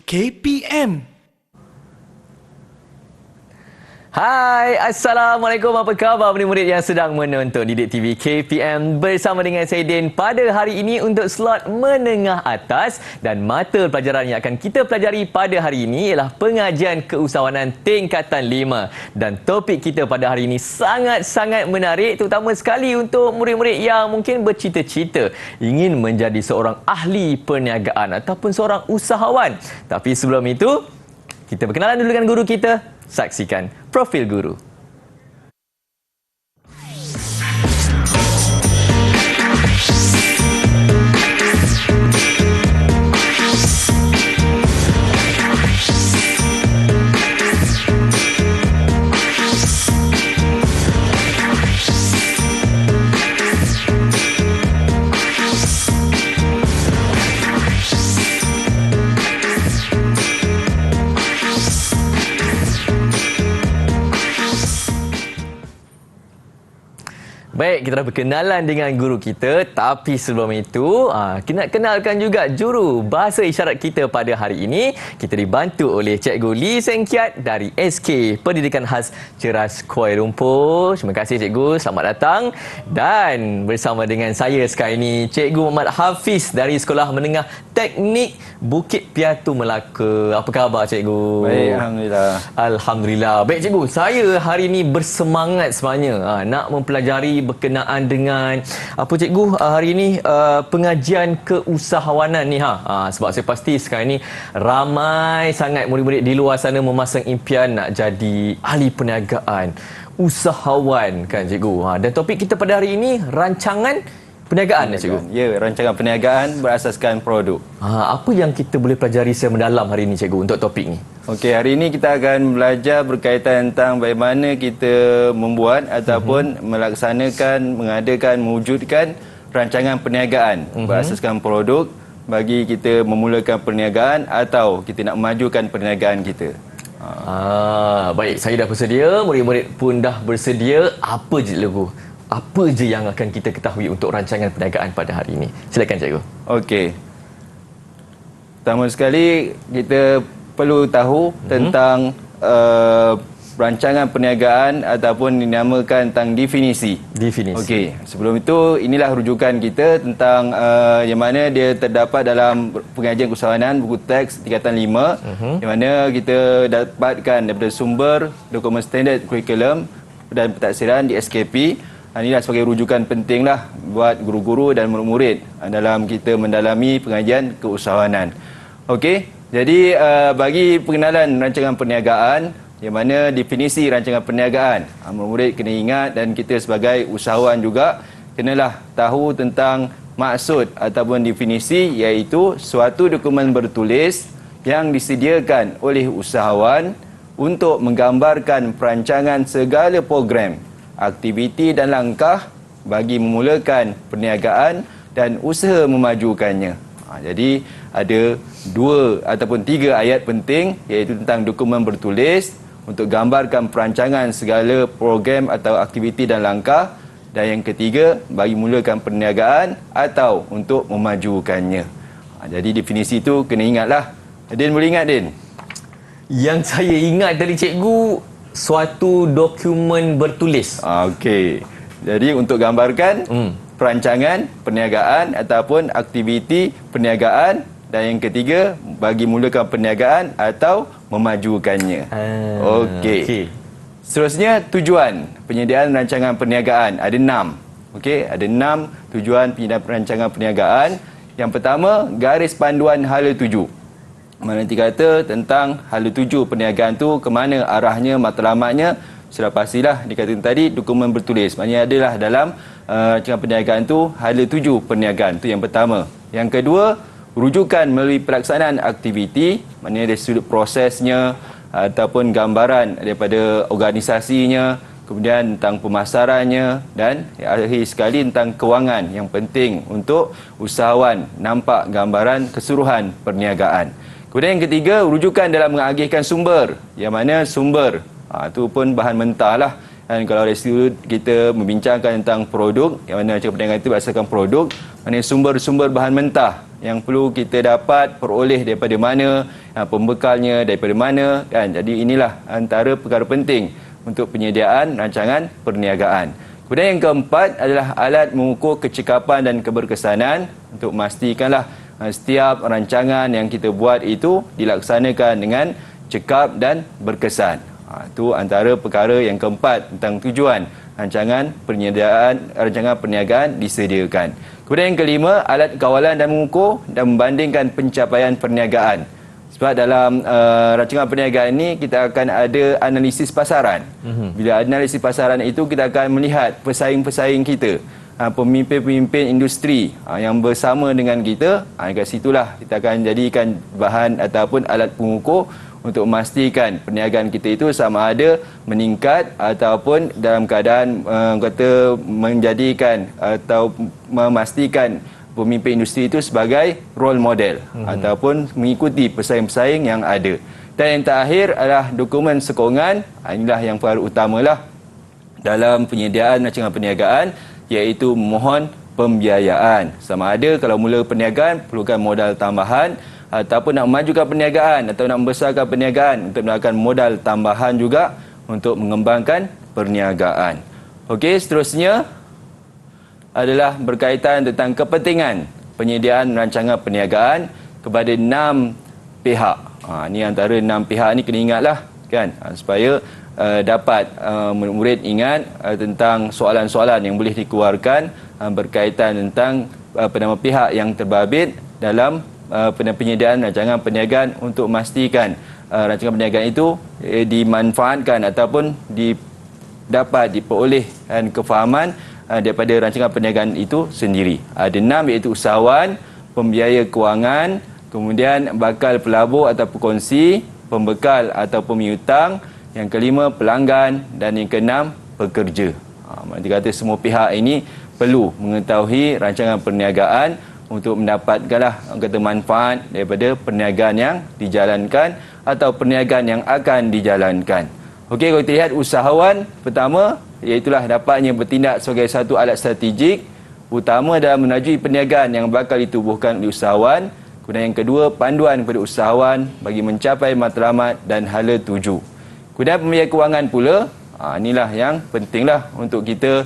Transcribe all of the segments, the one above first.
KPM. Hai, Assalamualaikum, apa khabar murid-murid yang sedang menonton Didik TV KPM bersama dengan saya Din pada hari ini untuk slot menengah atas, dan mata pelajaran yang akan kita pelajari pada hari ini ialah pengajian keusahawanan tingkatan 5, dan topik kita pada hari ini sangat-sangat menarik, terutama sekali untuk murid-murid yang mungkin bercita-cita ingin menjadi seorang ahli perniagaan ataupun seorang usahawan. Tapi sebelum itu, kita berkenalan dulu dengan guru kita. Saksikan profil guru. Baik, kita dah berkenalan dengan guru kita. Tapi sebelum itu, kita nak kenalkan juga juru bahasa isyarat kita pada hari ini. Kita dibantu oleh Cikgu Lee Seng Kiat dari SK Pendidikan Khas Ceras Kuala Lumpur. Terima kasih Cikgu, selamat datang. Dan bersama dengan saya sekarang ini, Cikgu Muhammad Hafiz dari Sekolah Menengah Teknik Bukit Piatu Melaka. Apa khabar Cikgu? Baik, Alhamdulillah. Alhamdulillah. Baik Cikgu, saya hari ini bersemangat sebenarnya nak mempelajari berkenaan dengan apa Cikgu hari ini pengajian keusahawanan ni sebab saya pasti sekarang ni ramai sangat murid-murid di luar sana memasang impian nak jadi ahli perniagaan, usahawan kan Cikgu. Dan topik kita pada hari ini rancangan perniagaan Cikgu. Ya, rancangan perniagaan berasaskan produk. Apa yang kita boleh pelajari secara mendalam hari ini Cikgu untuk topik ni? Okey, hari ini kita akan belajar berkaitan tentang bagaimana kita membuat ataupun melaksanakan, mengadakan, mewujudkan rancangan perniagaan berasaskan produk bagi kita memulakan perniagaan atau kita nak memajukan perniagaan kita. Baik, saya dah bersedia, murid-murid pun dah bersedia. Apa je Cikgu? Apa je yang akan kita ketahui untuk rancangan perniagaan pada hari ini? Silakan Cikgu. Okey. Pertama sekali, kita perlu tahu tentang rancangan perniagaan ataupun dinamakan tentang definisi. Definisi. Okey, sebelum itu inilah rujukan kita tentang yang mana dia terdapat dalam pengajian keusahawanan buku teks tingkatan 5, yang mana kita dapatkan daripada sumber dokumen standard kurikulum dan pentaksiran di SKP. Inilah sebagai rujukan penting lah buat guru-guru dan murid-murid dalam kita mendalami pengajian keusahawanan. Okey. Jadi bagi pengenalan rancangan perniagaan, yang mana definisi rancangan perniagaan, murid kena ingat, dan kita sebagai usahawan juga kenalah tahu tentang maksud ataupun definisi, iaitu suatu dokumen bertulis yang disediakan oleh usahawan untuk menggambarkan perancangan segala program, aktiviti dan langkah bagi memulakan perniagaan dan usaha memajukannya. Jadi ada 2 ataupun 3 ayat penting, iaitu tentang dokumen bertulis untuk gambarkan perancangan segala program atau aktiviti dan langkah, dan yang ketiga bagi mulakan perniagaan atau untuk memajukannya. Jadi definisi itu kena ingatlah. Din boleh ingat Din? Yang saya ingat dari Cikgu, suatu dokumen bertulis. Okey. Jadi untuk gambarkan perancangan perniagaan ataupun aktiviti perniagaan, dan yang ketiga bagi mulakan perniagaan atau memajukannya. Okey. Seterusnya, tujuan penyediaan rancangan perniagaan ada 6. Okey, ada 6 tujuan penyediaan rancangan perniagaan. Yang pertama, garis panduan hala tuju. Mana nanti kata tentang hala tuju perniagaan tu ke mana arahnya, matlamatnya. Sudah pastilah dikatakan tadi dokumen bertulis. Maknanya adalah dalam rancangan perniagaan tu hala tuju perniagaan, tu yang pertama. Yang kedua, rujukan melalui pelaksanaan aktiviti, maknanya dari sudut prosesnya ataupun gambaran daripada organisasinya, kemudian tentang pemasarannya, dan akhir sekali tentang kewangan yang penting untuk usahawan nampak gambaran keseluruhan perniagaan. Kemudian yang ketiga, rujukan dalam mengagihkan sumber, yang mana sumber itu pun bahan mentah lah, Dan kalau dari sudut kita membincangkan tentang produk, yang mana rancangan perniagaan itu berdasarkan produk, mana sumber-sumber bahan mentah yang perlu kita dapat peroleh daripada mana, pembekalnya daripada mana, kan. Jadi inilah antara perkara penting untuk penyediaan rancangan perniagaan. Kemudian yang keempat adalah alat mengukur kecekapan dan keberkesanan untuk memastikanlah setiap rancangan yang kita buat itu dilaksanakan dengan cekap dan berkesan. Itu antara perkara yang keempat tentang tujuan rancangan perniagaan disediakan. Kemudian yang kelima, alat kawalan dan mengukur dan membandingkan pencapaian perniagaan. Sebab dalam rancangan perniagaan ini kita akan ada analisis pasaran. Bila analisis pasaran itu kita akan melihat pesaing-pesaing kita, pemimpin-pemimpin industri yang bersama dengan kita. Kat situlah kita akan jadikan bahan ataupun alat pengukur untuk memastikan perniagaan kita itu sama ada meningkat ataupun dalam keadaan menjadikan atau memastikan pemimpin industri itu sebagai role model ataupun mengikuti pesaing-pesaing yang ada. Dan yang terakhir adalah dokumen sokongan. Inilah yang paling utamalah dalam penyediaan rancangan perniagaan, iaitu memohon pembiayaan. Sama ada kalau mula perniagaan perlukan modal tambahan, ataupun nak memajukan perniagaan atau nak membesarkan perniagaan untuk melakukan modal tambahan juga untuk mengembangkan perniagaan. Okey, seterusnya adalah berkaitan tentang kepentingan penyediaan rancangan perniagaan kepada 6 pihak. Ini antara 6 pihak ni kena ingatlah, kan, supaya dapat murid ingat tentang soalan-soalan yang boleh dikeluarkan berkaitan tentang pihak yang terbabit dalam penyediaan rancangan perniagaan untuk memastikan rancangan perniagaan itu dimanfaatkan ataupun dapat diperolehkan kefahaman daripada rancangan perniagaan itu sendiri. Ada 6, iaitu usahawan, pembiaya kewangan, kemudian bakal pelabur atau pekongsi, pembekal atau pemiutang, yang kelima pelanggan, dan yang keenam pekerja. Maksudnya kata semua pihak ini perlu mengetahui rancangan perniagaan untuk mendapatkanlah manfaat daripada perniagaan yang dijalankan atau perniagaan yang akan dijalankan. Okey, kalau kita lihat usahawan, pertama iaitulah dapatnya bertindak sebagai satu alat strategik utama dalam menajui perniagaan yang bakal ditubuhkan oleh usahawan. Kemudian yang kedua, panduan kepada usahawan bagi mencapai matlamat dan hala tuju. Kemudian pembiaya kewangan pula, inilah yang pentinglah untuk kita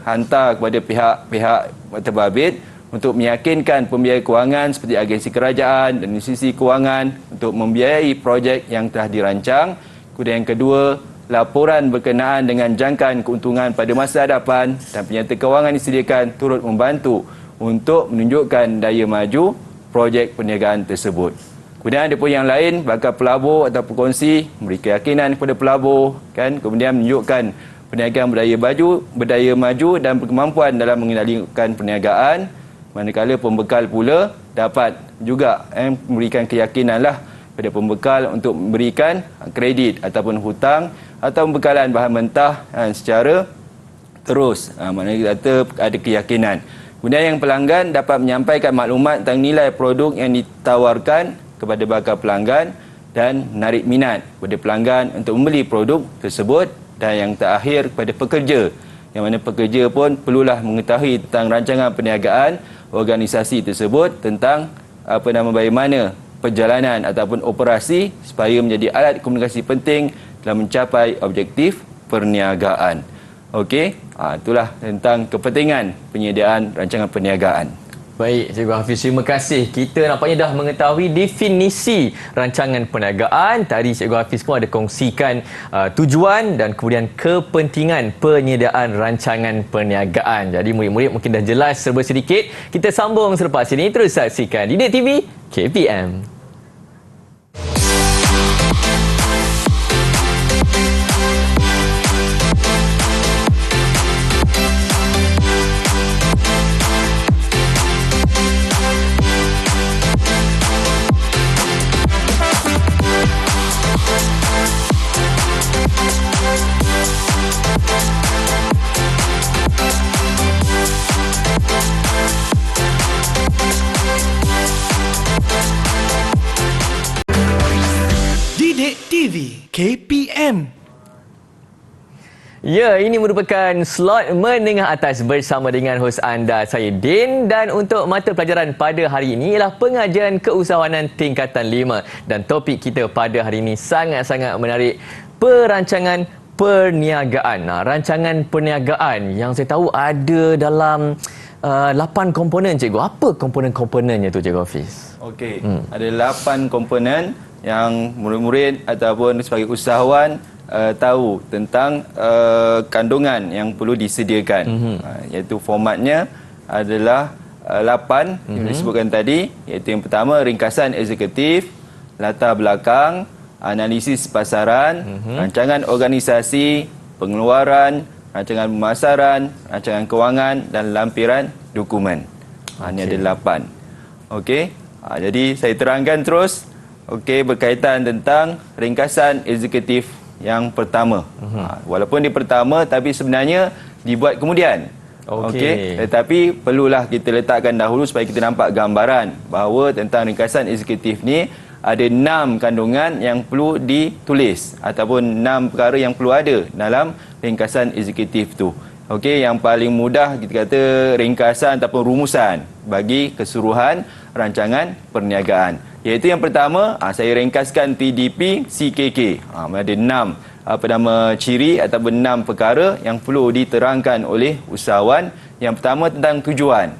hantar kepada pihak-pihak terbabit untuk meyakinkan pembiaya kewangan seperti agensi kerajaan dan institusi kewangan untuk membiayai projek yang telah dirancang. Kemudian yang kedua, laporan berkenaan dengan jangkaan keuntungan pada masa hadapan dan penyata kewangan disediakan turut membantu untuk menunjukkan daya maju projek perniagaan tersebut. Kemudian ada pun yang lain, bakal pelabur atau pekongsi memberi keyakinan kepada pelabur, kan, kemudian menunjukkan perniagaan berdaya maju dan berkemampuan dalam mengendalikan perniagaan. Manakala pembekal pula dapat juga memberikan keyakinanlah pada pembekal untuk memberikan kredit ataupun hutang atau pembekalan bahan mentah secara terus. Maknanya kita ada keyakinan. Kemudian yang pelanggan dapat menyampaikan maklumat tentang nilai produk yang ditawarkan kepada bakal pelanggan dan menarik minat kepada pelanggan untuk membeli produk tersebut. Dan yang terakhir kepada pekerja, yang mana pekerja pun perlulah mengetahui tentang rancangan perniagaan organisasi tersebut, tentang bagaimana perjalanan ataupun operasi supaya menjadi alat komunikasi penting dalam mencapai objektif perniagaan. Okey, itulah tentang kepentingan penyediaan rancangan perniagaan. Baik, Cikgu Hafiz, terima kasih. Kita nampaknya dah mengetahui definisi rancangan perniagaan. Tadi Cikgu Hafiz pun ada kongsikan tujuan dan kemudian kepentingan penyediaan rancangan perniagaan. Jadi murid-murid mungkin dah jelas serba sedikit. Kita sambung selepas ini. Terus saksikan Didik TV KPM. Ya, ini merupakan slot menengah atas bersama dengan hos anda, saya Din. Dan untuk mata pelajaran pada hari ini ialah pengajian keusahawanan tingkatan 5. Dan topik kita pada hari ini sangat-sangat menarik, perancangan perniagaan. Rancangan perniagaan yang saya tahu ada dalam 8 komponen, cikgu. Apa komponen-komponennya tu, Cikgu Hafiz? Okey, ada 8 komponen yang murid-murid ataupun sebagai usahawan tahu tentang kandungan yang perlu disediakan. Iaitu formatnya adalah 8 yang disebutkan tadi, iaitu yang pertama ringkasan eksekutif, latar belakang, analisis pasaran, rancangan organisasi, pengeluaran, rancangan pemasaran, rancangan kewangan dan lampiran dokumen. Ini ada 8. Okey. Jadi saya terangkan terus. Okey, berkaitan tentang ringkasan eksekutif yang pertama. Walaupun dia pertama tapi sebenarnya dibuat kemudian. Okey. Tetapi perlulah kita letakkan dahulu supaya kita nampak gambaran bahawa tentang ringkasan eksekutif ni ada 6 kandungan yang perlu ditulis ataupun 6 perkara yang perlu ada dalam ringkasan eksekutif tu. Okey, yang paling mudah kita kata ringkasan ataupun rumusan bagi keseluruhan rancangan perniagaan. Iaitu yang pertama, saya ringkaskan PDP CKK. Ada 6 ciri ataupun 6 perkara yang perlu diterangkan oleh usahawan. Yang pertama tentang tujuan.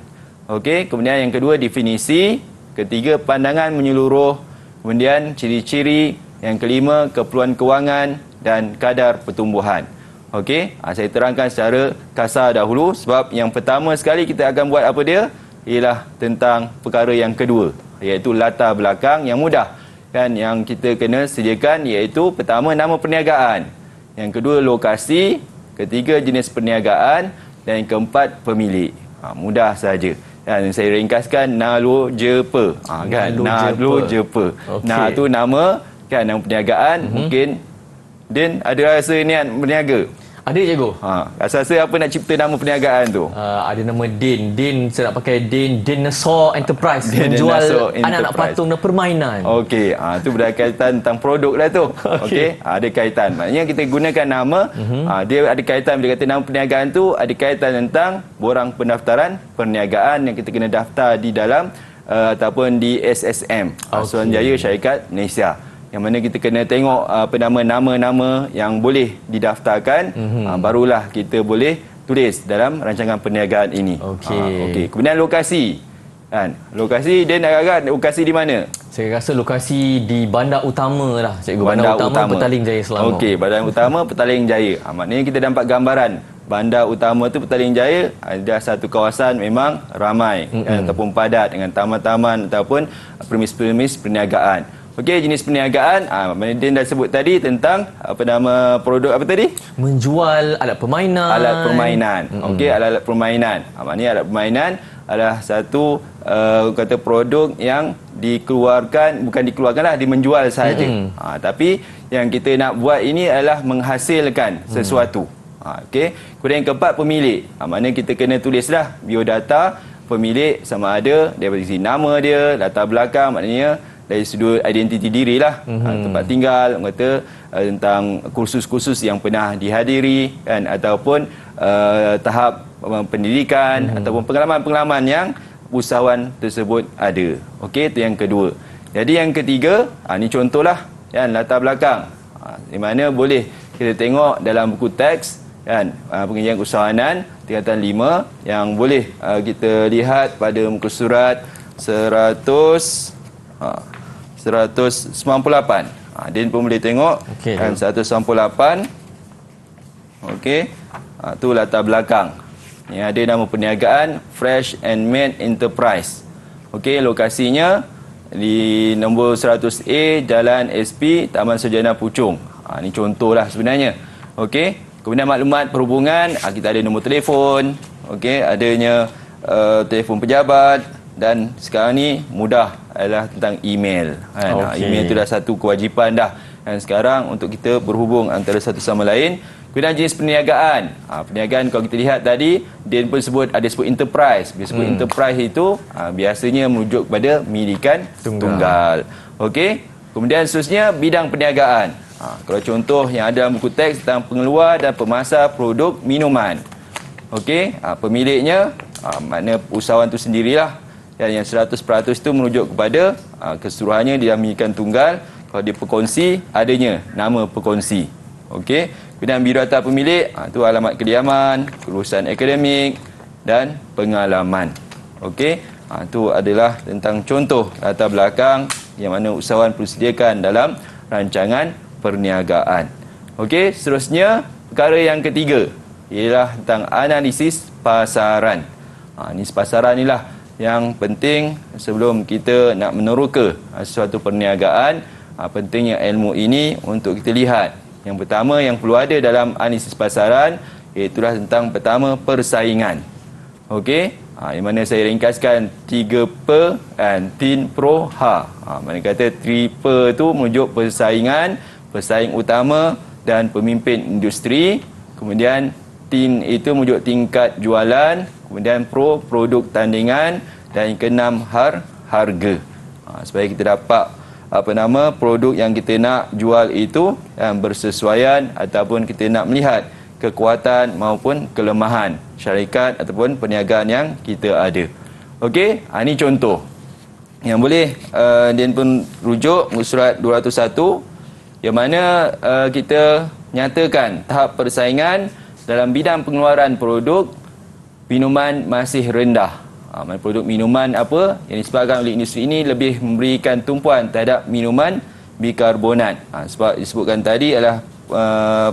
Okey, kemudian yang kedua definisi, ketiga pandangan menyeluruh, kemudian ciri-ciri, yang kelima keperluan kewangan dan kadar pertumbuhan. Okey, saya terangkan secara kasar dahulu sebab yang pertama sekali kita akan buat apa dia? Ialah tentang perkara yang kedua, iaitu latar belakang yang mudah kan, yang kita kena sediakan, iaitu pertama nama perniagaan, yang kedua lokasi, ketiga jenis perniagaan dan yang keempat pemilik. Mudah saja. Dan saya ringkaskan Nalojepa. Kan, Nalojepa. Nah, tu nama kan, nama perniagaan. Mungkin Din ada rasa niat berniaga? Ada, cikgu. Rasa-rasa apa nak cipta nama perniagaan tu? Ada nama Din. Din, saya nak pakai Din Dinosaur Enterprise. Menjual anak-anak patung dan permainan. Okey, tu berkaitan tentang produk lah tu. Okey, ada kaitan. Maknanya kita gunakan nama, dia ada kaitan. Bila kata nama perniagaan tu, ada kaitan tentang borang pendaftaran perniagaan yang kita kena daftar di dalam ataupun di SSM, Suruhanjaya Syarikat Malaysia. Yang mana kita kena tengok nama-nama yang boleh didaftarkan, barulah kita boleh tulis dalam rancangan perniagaan ini. Okey. Kemudian lokasi. Kan? Lokasi, dia agak-agak lokasi di mana? Saya rasa lokasi di bandar utama lah, cikgu. Bandar utama Petaling Jaya Selangor. Okey, bandar utama Petaling Jaya. Maknanya kita dapat gambaran bandar utama tu Petaling Jaya ada satu kawasan memang ramai ataupun padat dengan taman-taman ataupun premis-premis perniagaan. Okey, jenis perniagaan, Din dah sebut tadi tentang produk apa tadi? Menjual alat permainan. Alat permainan. Okey, alat-alat permainan. Maknanya alat permainan adalah satu kata produk yang dimenjual sahaja. Tapi yang kita nak buat ini adalah menghasilkan sesuatu. Okey. Kemudian yang keempat, pemilik. Maknanya kita kena tulislah biodata pemilik, sama ada daripada sisi nama dia, latar belakang, maknanya dari sudut identiti diri lah, tempat tinggal, kata tentang kursus-kursus yang pernah dihadiri kan, ataupun tahap pendidikan ataupun pengalaman-pengalaman yang usahawan tersebut ada. Okey, itu yang kedua. Jadi yang ketiga, ni contohlah kan, latar belakang. Di mana boleh kita tengok dalam buku teks kan, pengajian keusahawanan tingkatan 5 yang boleh kita lihat pada muka surat 198. Din pun boleh tengok. Kan, 198. Okey. Tu latar belakang. Yang ada nama perniagaan Fresh and Made Enterprise. Okey, lokasinya di nombor 100A Jalan SP Taman Sarjana Puchong. Ini contohlah sebenarnya. Okey. Kemudian maklumat perhubungan, kita ada nombor telefon. Okey, adanya telefon pejabat. Dan sekarang ni mudah adalah tentang email. Email tu dah satu kewajipan dah. Dan sekarang untuk kita berhubung antara satu sama lain. Kemudian jenis perniagaan. Perniagaan kalau kita lihat tadi, dia pun sebut enterprise. Bila sebut enterprise itu biasanya merujuk kepada milikan tunggal. Okey. Kemudian seterusnya bidang perniagaan. Kalau contoh yang ada dalam buku teks tentang pengeluar dan pemasar produk minuman. Okey, pemiliknya makna usahawan tu sendirilah. Dan yang 100% tu merujuk kepada keseluruhannya dinamakan tunggal. Kalau dia perkongsi, adanya nama perkongsi. Okey, kemudian biodata pemilik, tu alamat kediaman, kelulusan akademik dan pengalaman. Okey, tu adalah tentang contoh latar belakang yang mana usahawan perlu sediakan dalam rancangan perniagaan. Okey, seterusnya perkara yang ketiga ialah tentang analisis pasaran. Analisis pasaran inilah yang penting sebelum kita nak meneroka sesuatu perniagaan. Pentingnya ilmu ini untuk kita lihat. Yang pertama yang perlu ada dalam analisis pasaran iaitulah tentang pertama persaingan. Okey, yang mana saya ringkaskan 3P dan tin pro H. Mana kata 3P tu merujuk persaingan, pesaing utama dan pemimpin industri. Kemudian tin itu merujuk tingkat jualan. Kemudian pro, produk tandingan. Dan yang keenam, harga. Supaya kita dapat produk yang kita nak jual itu yang bersesuaian ataupun kita nak melihat kekuatan maupun kelemahan syarikat ataupun perniagaan yang kita ada. Okey, ini contoh yang boleh dia pun rujuk surat 201 yang mana kita nyatakan tahap persaingan dalam bidang pengeluaran produk minuman masih rendah. Produk minuman apa yang disebabkan oleh industri ini lebih memberikan tumpuan terhadap minuman bikarbonat. Sebab disebutkan tadi adalah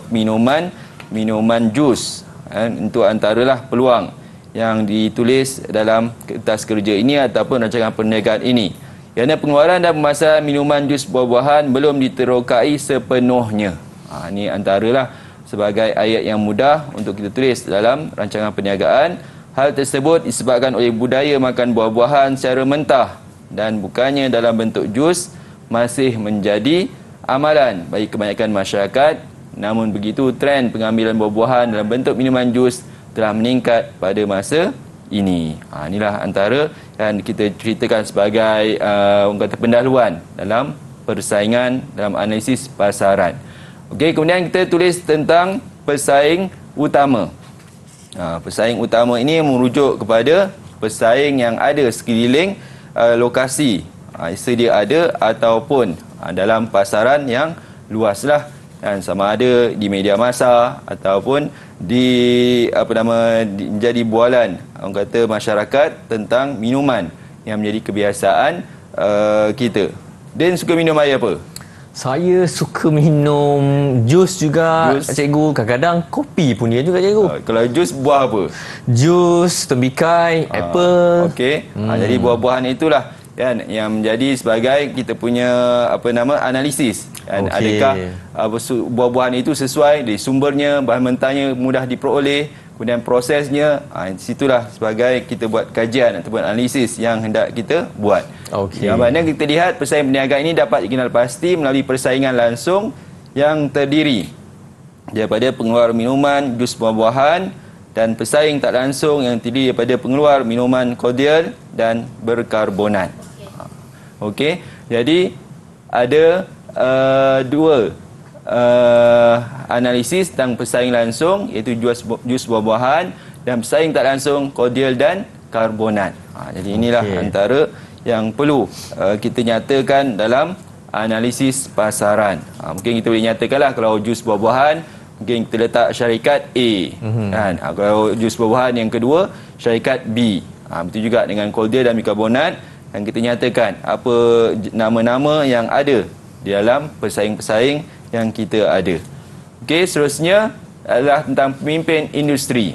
minuman jus. Itu antaralah peluang yang ditulis dalam kertas kerja ini ataupun rancangan perniagaan ini. Kerana pengeluaran dan pemasaran minuman jus buah-buahan belum diterokai sepenuhnya. Ini antaralah sebagai ayat yang mudah untuk kita tulis dalam rancangan perniagaan. Hal tersebut disebabkan oleh budaya makan buah-buahan secara mentah dan bukannya dalam bentuk jus masih menjadi amalan bagi kebanyakan masyarakat. Namun begitu, trend pengambilan buah-buahan dalam bentuk minuman jus telah meningkat pada masa ini. Inilah antara yang kita ceritakan sebagai orang kata pendahuluan dalam persaingan dalam analisis pasaran. Okey, kemudian kita tulis tentang pesaing utama. Pesaing utama ini merujuk kepada pesaing yang ada sekeliling lokasi sedia ada ataupun dalam pasaran yang luaslah, dan sama ada di media massa ataupun menjadi bualan orang kata masyarakat tentang minuman yang menjadi kebiasaan kita. Dan suka minum air apa? Saya suka minum jus juga, cikgu. Kadang-kadang kopi pun dia juga, cikgu. Kalau jus buah apa? Jus, tembikai, apple. Okey. Jadi buah-buahan itulah kan yang menjadi sebagai kita punya analisis. Dan adakah buah-buahan itu sesuai dari sumbernya, bahan mentahnya mudah diperoleh, kemudian prosesnya, situlah sebagai kita buat kajian ataupun analisis yang hendak kita buat. Yang mana kita lihat persaingan perniagaan ini dapat dikenal pasti melalui persaingan langsung yang terdiri daripada pengeluar minuman jus buah-buahan dan pesaing tak langsung yang terdiri daripada pengeluar minuman kordial dan berkarbonat. Okey, jadi ada dua analisis tentang pesaing langsung iaitu jus buah-buahan dan pesaing tak langsung kordial dan karbonat. Jadi inilah antara yang perlu kita nyatakan dalam analisis pasaran. Mungkin kita boleh nyatakanlah kalau jus buah-buahan mungkin kita letak syarikat A kan. Kalau jus buah-buahan yang kedua syarikat B. Betul juga dengan kordial dan bikarbonat, dan kita nyatakan apa nama-nama yang ada di dalam pesaing-pesaing yang kita ada. Okey, seterusnya adalah tentang pemimpin industri.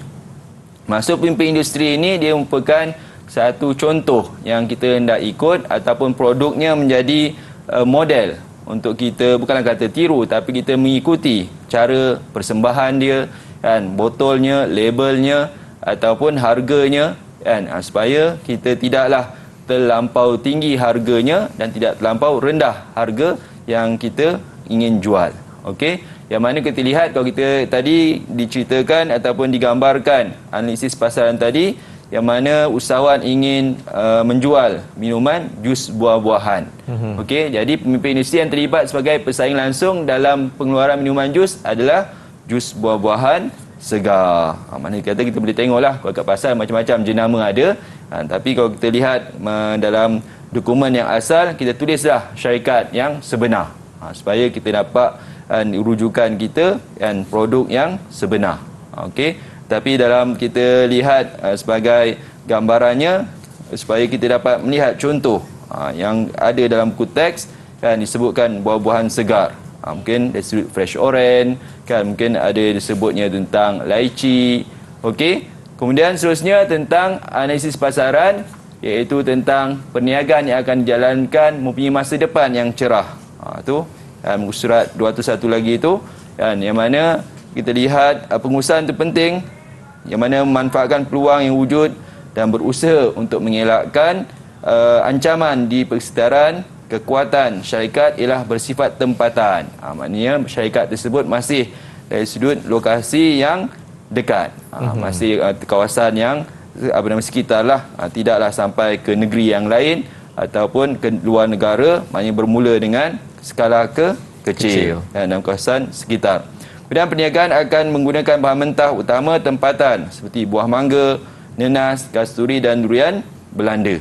Maksud pemimpin industri ini dia merupakan satu contoh yang kita hendak ikut ataupun produknya menjadi model untuk kita, bukanlah kata tiru, tapi kita mengikuti cara persembahan dia kan, botolnya, labelnya ataupun harganya kan, supaya kita tidaklah terlampau tinggi harganya dan tidak terlampau rendah harga yang kita ingin jual. Okey, yang mana kita lihat kalau kita tadi diceritakan ataupun digambarkan analisis pasaran tadi, yang mana usahawan ingin menjual minuman jus buah-buahan. Okey, jadi pemimpin industri yang terlibat sebagai pesaing langsung dalam pengeluaran minuman jus adalah jus buah-buahan segar. Maknanya kata kita boleh tengoklah kalau kat pasar macam-macam jenama ada. Tapi kalau kita lihat dalam dokumen yang asal, kita tulislah syarikat yang sebenar. Supaya kita dapat rujukan kita dan produk yang sebenar. Okey. Tapi dalam kita lihat sebagai gambarannya, supaya kita dapat melihat contoh yang ada dalam buku teks, kan disebutkan buah-buahan segar. Mungkin disebut fresh orange, kan mungkin ada disebutnya tentang lychee. Okey. Kemudian seterusnya tentang analisis pasaran, iaitu tentang perniagaan yang akan dijalankan mempunyai masa depan yang cerah. Tu muka surat 201 lagi itu, kan yang mana kita lihat pengusahaan itu penting, yang mana memanfaatkan peluang yang wujud dan berusaha untuk mengelakkan ancaman di persekitaran. Kekuatan syarikat ialah bersifat tempatan. Maknanya syarikat tersebut masih dari sudut lokasi yang dekat, masih kawasan yang sekitar lah, tidaklah sampai ke negeri yang lain ataupun ke luar negara. Maknanya bermula dengan skala kecil dalam kawasan sekitar. Kemudian perniagaan akan menggunakan bahan mentah utama tempatan seperti buah mangga, nenas, kasturi dan durian Belanda.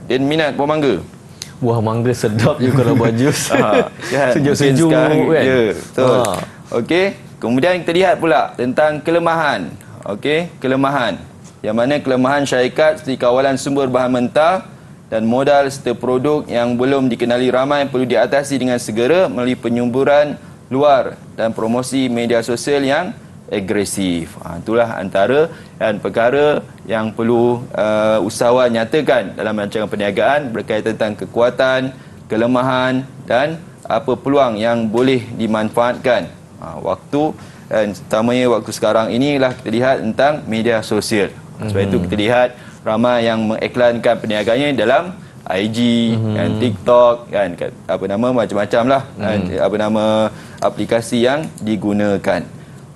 Dia minat buah mangga. Buah mangga sedap je kalau buat jus. Kan? Sejuk-sejuk kan. Ya, betul. Okey, kemudian kita lihat pula tentang kelemahan. Okey, kelemahan. Yang mana kelemahan syarikat seperti kawalan sumber bahan mentah dan modal serta produk yang belum dikenali ramai perlu diatasi dengan segera melalui penyumburan luar dan promosi media sosial yang agresif. Itulah antara dan perkara yang perlu usahawan nyatakan dalam rancangan perniagaan berkaitan tentang kekuatan, kelemahan dan apa peluang yang boleh dimanfaatkan. Waktu dan terutamanya waktu sekarang inilah kita lihat tentang media sosial. Sebab itu kita lihat ramai yang mengiklankan perniagaannya dalam IG dan TikTok, kan apa nama macam-macam lah, apa nama aplikasi yang digunakan.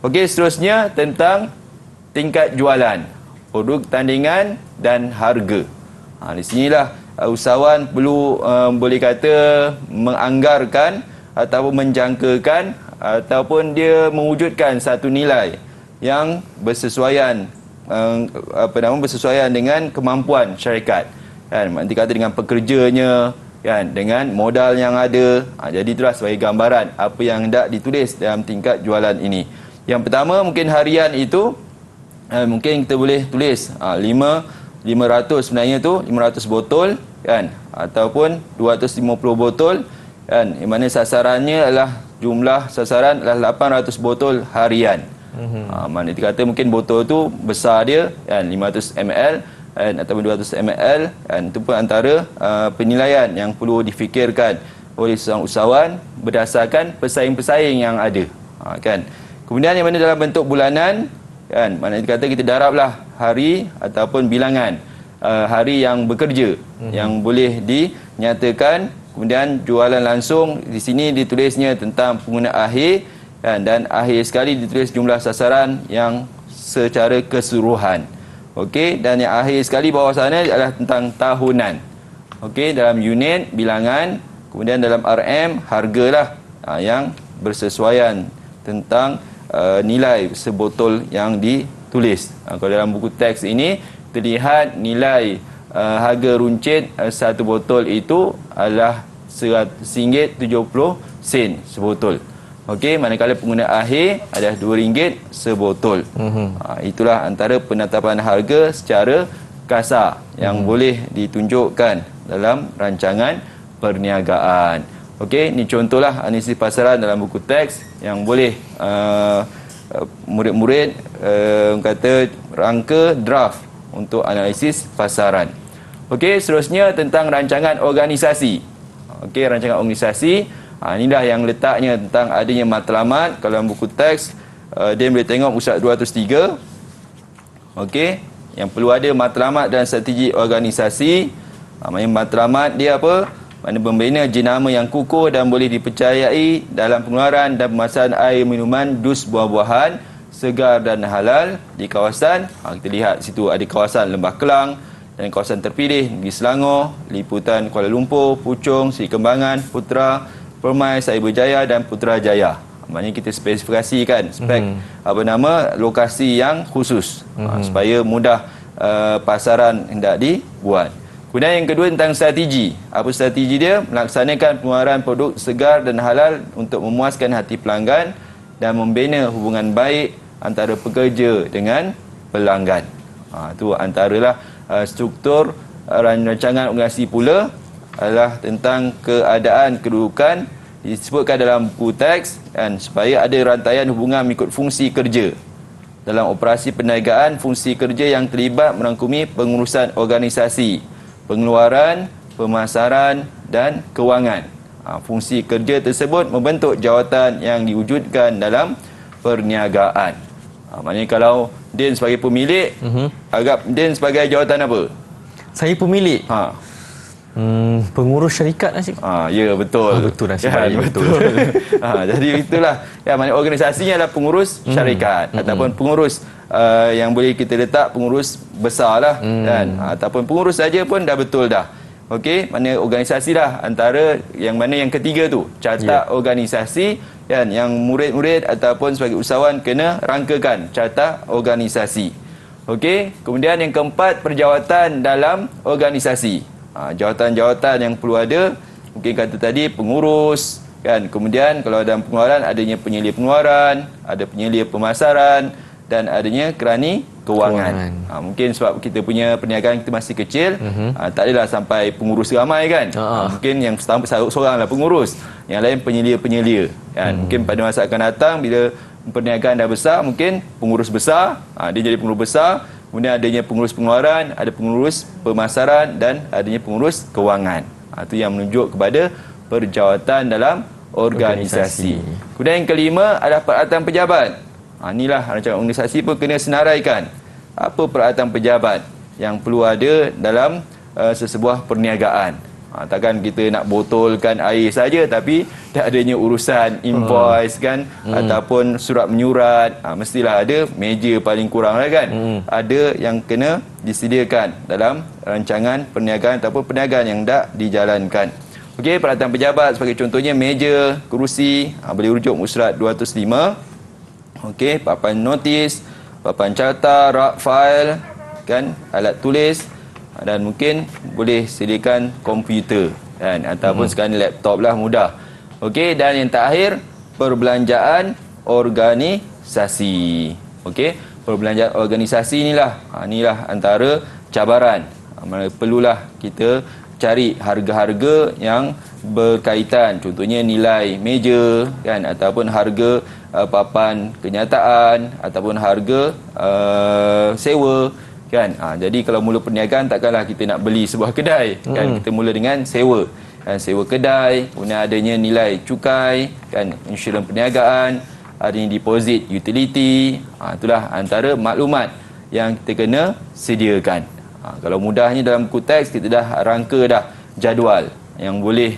Okey, seterusnya tentang tingkat jualan, produk tandingan dan harga. Di sinilah usahawan perlu boleh kata menganggarkan ataupun menjangkakan ataupun dia mewujudkan satu nilai yang bersesuaian bersesuaian dengan kemampuan syarikat. Kan, nanti kata dengan pekerjanya, kan, dengan modal yang ada. Jadi itulah sebagai gambaran apa yang hendak ditulis dalam tingkat jualan ini. Yang pertama mungkin harian itu mungkin kita boleh tulis 500 sebenarnya tu 500 botol, kan, ataupun 250 botol, kan, yang mana sasarannya adalah jumlah sasaran adalah 800 botol harian. Mana dikata mungkin botol tu besar dia, kan, 500 ml ataupun 200 ml, kan, itu pun antara penilaian yang perlu difikirkan oleh seorang usahawan berdasarkan pesaing-pesaing yang ada, kan. Kemudian yang mana dalam bentuk bulanan, kan, mana dikata kita darablah hari ataupun bilangan hari yang bekerja yang boleh dinyatakan. Kemudian jualan langsung di sini ditulisnya tentang pengguna akhir, kan, dan akhir sekali ditulis jumlah sasaran yang secara keseluruhan. Okey, dan yang akhir sekali bawah sana adalah tentang tahunan. Okey, dalam unit bilangan, kemudian dalam RM hargalah yang bersesuaian tentang nilai sebotol yang ditulis. Kalau dalam buku teks ini terlihat nilai harga runcit satu botol itu adalah RM100.70 sebotol. Okey, manakala pengguna akhir adalah RM2 sebotol. Itulah antara penetapan harga secara kasar yang boleh ditunjukkan dalam rancangan perniagaan. Okey, ini contohlah analisis pasaran dalam buku teks yang boleh murid-murid kata rangka draft untuk analisis pasaran. Okey, seterusnya tentang rancangan organisasi. Okey, rancangan organisasi. Inilah yang letaknya tentang adanya matlamat. Kalau dalam buku teks, dia boleh tengok muka surat 203. Okey, yang perlu ada matlamat dan strategi organisasi. Maksudnya matlamat dia apa? Mana membina jenama yang kukuh dan boleh dipercayai dalam pengeluaran dan pemasaran air minuman dus buah-buahan segar dan halal di kawasan. Kita lihat situ ada kawasan Lembah Kelang dan kawasan terpilih Negeri Selangor, liputan Kuala Lumpur, Puchong, Seri Kembangan, Putra, Permai, Cyberjaya dan Putrajaya. Maknanya kita spesifikasikan lokasi yang khusus supaya mudah pasaran hendak dibuat. Kemudian yang kedua tentang strategi. Apa strategi dia? Melaksanakan pengeluaran produk segar dan halal untuk memuaskan hati pelanggan dan membina hubungan baik antara pekerja dengan pelanggan. Itu antaralah struktur rancangan organisasi pula adalah tentang keadaan kedudukan disebutkan dalam buku teks dan supaya ada rantaian hubungan mengikut fungsi kerja. Dalam operasi perniagaan, fungsi kerja yang terlibat merangkumi pengurusan organisasi, pengeluaran, pemasaran dan kewangan. Fungsi kerja tersebut membentuk jawatan yang diwujudkan dalam perniagaan. Maknanya kalau Din sebagai pemilik, agak Din sebagai jawatan apa? Saya pemilik. Pengurus syarikat Nasib. Ya, betul. Betul Nasib. Betul. Jadi itulah. Maknanya organisasinya adalah pengurus syarikat ataupun pengurus yang boleh kita letak pengurus besar lah kan, ataupun pengurus saja pun dah betul dah. Okey, mana organisasi lah antara yang mana yang ketiga tu carta organisasi kan, yang murid-murid ataupun sebagai usahawan kena rangkakan carta organisasi. Okey, kemudian yang keempat perjawatan dalam organisasi. Jawatan-jawatan yang perlu ada, mungkin kata tadi pengurus kan, kemudian kalau dalam pengeluaran adanya penyelia pengeluaran, ada penyelia pemasaran dan adanya kerani kewangan. Mungkin sebab kita punya perniagaan kita masih kecil, tak adalah sampai pengurus ramai kan. Mungkin yang seorang lah pengurus, yang lain penyelia-penyelia kan. Mungkin pada masa akan datang bila perniagaan dah besar, mungkin pengurus besar, dia jadi pengurus besar, kemudian adanya pengurus pengeluaran, ada pengurus pemasaran dan adanya pengurus kewangan. Itu yang menunjuk kepada perjawatan dalam organisasi. Kemudian yang kelima adalah peralatan pejabat. Inilah rancangan organisasi pun kena senaraikan. Apa peralatan pejabat yang perlu ada dalam sesebuah perniagaan. Takkan kita nak botolkan air saja tapi tak adanya urusan invoice kan, ataupun surat menyurat. Mestilah ada meja paling kurang lah kan. Ada yang kena disediakan dalam rancangan perniagaan ataupun perniagaan yang dak dijalankan. Okey, peralatan pejabat sebagai contohnya meja, kerusi, boleh rujuk Musrat 205. Okey, papan notis, papan carta, rak fail kan, alat tulis dan mungkin boleh sediakan komputer kan, ataupun sekarang laptop lah mudah. Okey, dan yang terakhir perbelanjaan organisasi. Okey, perbelanjaan organisasi inilah antara cabaran. Perlulah kita cari harga-harga yang berkaitan, contohnya nilai meja kan, ataupun harga papan kenyataan ataupun harga sewa kan. Jadi kalau mula perniagaan takkanlah kita nak beli sebuah kedai kan, kita mula dengan sewa kan, sewa kedai, kemudian adanya nilai cukai kan, insurans perniagaan, adanya deposit utility. Itulah antara maklumat yang kita kena sediakan. Kalau mudahnya dalam buku teks kita dah rangka dah jadual yang boleh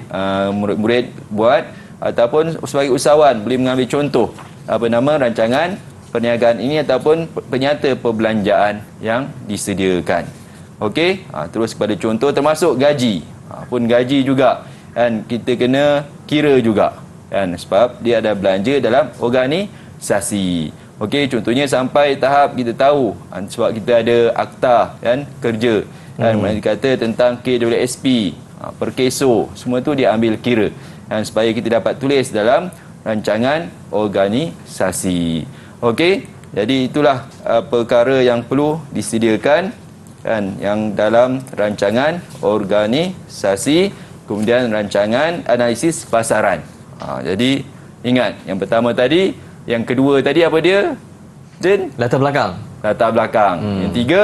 murid-murid buat, ataupun sebagai usahawan boleh mengambil contoh rancangan perniagaan ini ataupun penyata perbelanjaan yang disediakan. Okey, terus kepada contoh termasuk gaji. Pun gaji juga kan kita kena kira juga kan, sebab dia ada belanja dalam organisasi. Okey, contohnya sampai tahap kita tahu sebab kita ada akta kan kerja kan, mana dikata tentang KWSP, perkeso, semua tu dia ambil kira dan supaya kita dapat tulis dalam rancangan organisasi. Okey, jadi itulah perkara yang perlu disediakan kan, yang dalam rancangan organisasi, kemudian rancangan analisis pasaran. Jadi ingat yang pertama tadi, yang kedua tadi apa dia? Din? Latar belakang. Latar belakang. Yang tiga,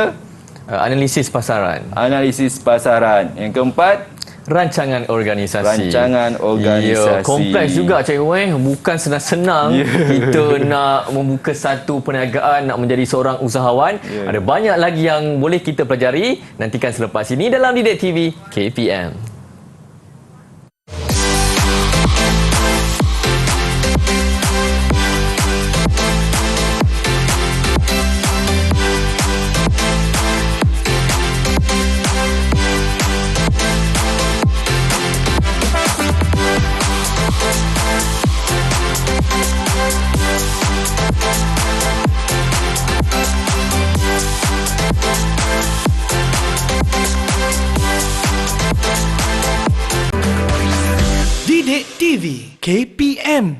analisis pasaran. Analisis pasaran. Yang keempat, rancangan organisasi. Rancangan organisasi. Kompleks juga Cikgu bukan senang-senang kita nak membuka satu perniagaan, nak menjadi seorang usahawan. Ada banyak lagi yang boleh kita pelajari. Nantikan selepas ini dalam Didik TV KPM. TV KPM.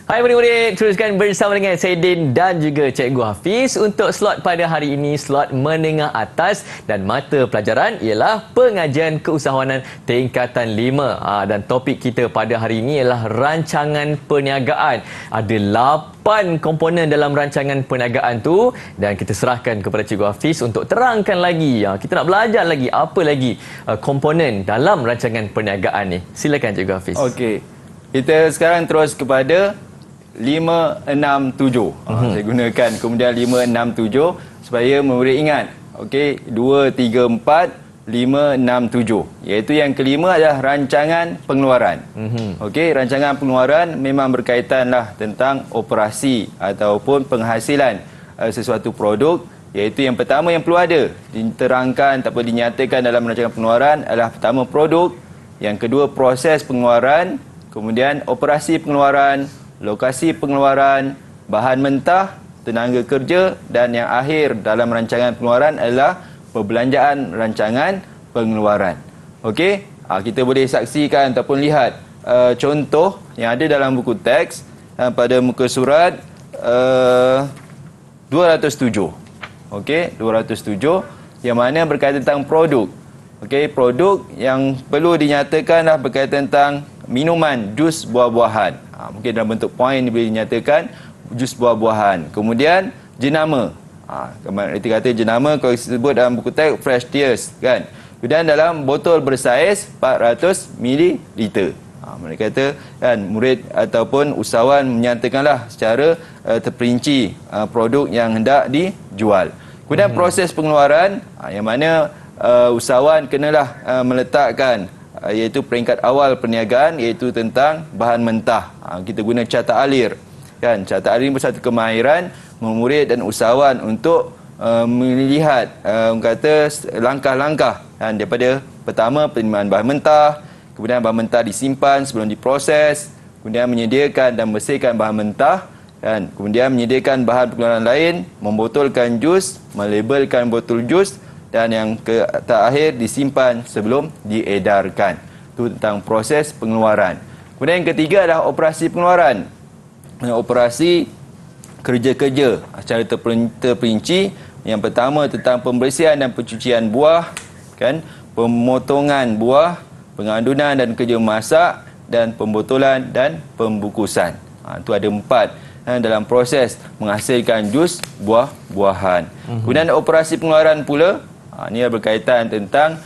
Hai murid-murid, teruskan bersama dengan saya Din dan juga Cikgu Hafiz untuk slot pada hari ini, slot menengah atas, dan mata pelajaran ialah pengajian keusahawanan tingkatan 5. Dan topik kita pada hari ini ialah rancangan perniagaan. Ada 8 komponen dalam rancangan perniagaan tu dan kita serahkan kepada Cikgu Hafiz untuk terangkan lagi. Kita nak belajar lagi apa lagi komponen dalam rancangan perniagaan ni. Silakan Cikgu Hafiz. Okey. Kita sekarang terus kepada 567. Saya gunakan kemudian 567 supaya murid ingat. Okey, 2 3 4 5 6 7. Iaitu yang kelima adalah rancangan pengeluaran. Okey, rancangan pengeluaran memang berkaitanlah tentang operasi ataupun penghasilan sesuatu produk. Iaitu yang pertama yang perlu ada diterangkan ataupun dinyatakan dalam rancangan pengeluaran adalah pertama produk, yang kedua proses pengeluaran, kemudian operasi pengeluaran, lokasi pengeluaran, bahan mentah, tenaga kerja, dan yang akhir dalam rancangan pengeluaran adalah perbelanjaan rancangan pengeluaran. Okey, kita boleh saksikan ataupun lihat contoh yang ada dalam buku teks pada muka surat 207. Okey, 207 yang mana berkaitan tentang produk. Okey, produk yang perlu dinyatakanlah berkaitan tentang minuman jus buah-buahan. Mungkin dalam bentuk poin boleh dinyatakan jus buah-buahan. Kemudian jenama. Kita kata jenama kalau disebut dalam buku teks fresh tears kan. Kemudian dalam botol bersaiz 400 ml. Mereka kata kan murid ataupun usahawan menyatakanlah secara terperinci produk yang hendak dijual. Kemudian proses pengeluaran yang mana usahawan kenalah meletakkan iaitu peringkat awal perniagaan iaitu tentang bahan mentah. Kita guna carta alir kan. Carta alir ini satu kemahiran murid dan usahawan untuk melihat kata langkah-langkah kan, daripada pertama penerimaan bahan mentah, kemudian bahan mentah disimpan sebelum diproses, kemudian menyediakan dan bersihkan bahan mentah kan, kemudian menyediakan bahan pengeluaran lain, membotolkan jus, melabelkan botol jus, dan yang terakhir disimpan sebelum diedarkan. Itu tentang proses pengeluaran. Kemudian yang ketiga adalah operasi pengeluaran. Operasi kerja-kerja secara terperinci. Yang pertama tentang pembersihan dan pencucian buah, kan, pemotongan buah, pengadunan dan kerja masak, dan pembotolan dan pembukusan. Itu ada 4 dalam proses menghasilkan jus buah-buahan. Kemudian operasi pengeluaran pula. Ini berkaitan tentang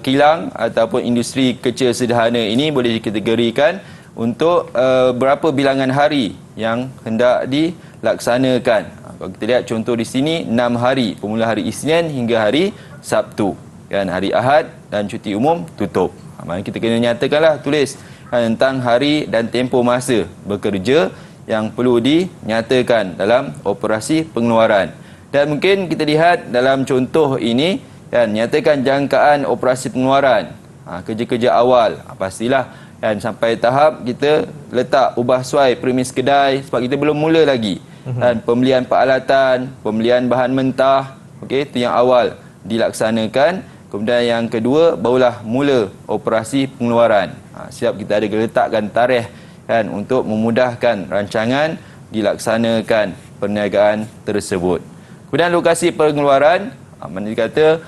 kilang ataupun industri kecil sederhana ini boleh dikategorikan untuk berapa bilangan hari yang hendak dilaksanakan. Kalau kita lihat contoh di sini 6 hari, bermula hari Isnin hingga hari Sabtu. Kan, hari Ahad dan cuti umum tutup. Maksudnya kita kena nyatakanlah tulis tentang hari dan tempoh masa bekerja yang perlu dinyatakan dalam operasi pengeluaran. Dan mungkin kita lihat dalam contoh ini kan, nyatakan jangkaan operasi pengeluaran, kerja-kerja awal. Pastilah kan, sampai tahap kita letak ubah suai premis kedai sebab kita belum mula lagi. Dan pembelian peralatan, pembelian bahan mentah, okey, itu yang awal dilaksanakan. Kemudian yang kedua barulah mula operasi pengeluaran. Siap kita ada letakkan tarikh kan untuk memudahkan rancangan dilaksanakan perniagaan tersebut. Kemudian lokasi pengeluaran, mana dikata